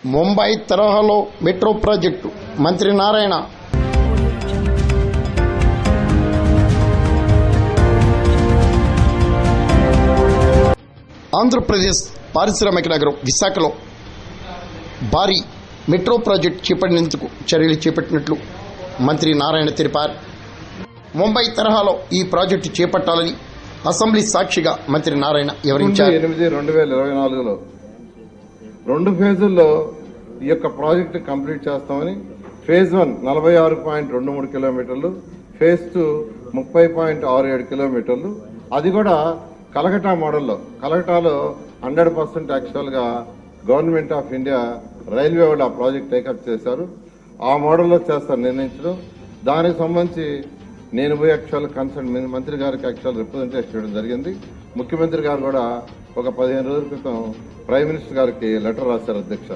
ముంబై తరహాలో metro project మంత్రి నారాయణ. ఆంధ్రప్రదేశ్ పారిశ్రామిక నగరం విశాఖలో భారీ మెట్రో ప్రాజెక్టు చేపట్టేందుకు చర్యలు చేపట్టినట్లు మంత్రి నారాయణ తెలిపారు. ముంబై తరహాలో ఈ ప్రాజెక్టు చేపట్టాలని అసెంబ్లీ సాక్షిగా మంత్రి నారాయణ వివరించారు. 8/2024లో 2 ఫేజుల్లో ఈ యొక్క ప్రాజెక్టు కంప్లీట్ చేస్తామని, ఫేజ్ 1 46.23 కిలోమీటర్లు, ఫేజ్ 2 30.67 కిలోమీటర్లు. అది కూడా కలకటా మోడల్లో. కలకటాలో 100% యాక్చువల్గా గవర్నమెంట్ ఆఫ్ ఇండియా రైల్వే వాళ్ళు ఆ ప్రాజెక్ట్ టేకప్ చేశారు. ఆ మోడల్లో చేస్తారు నిర్ణయించడం. దానికి సంబంధించి నేను పోయి యాక్చువల్ కన్సర్న్ మంత్రి గారికి యాక్చువల్ రిప్రజెంటేషన్ ఇవ్వడం జరిగింది. ముఖ్యమంత్రి గారు కూడా ఒక 15 రోజుల క్రితం ప్రైమ్ మినిస్టర్ గారికి లెటర్ రాశారు అధ్యక్ష.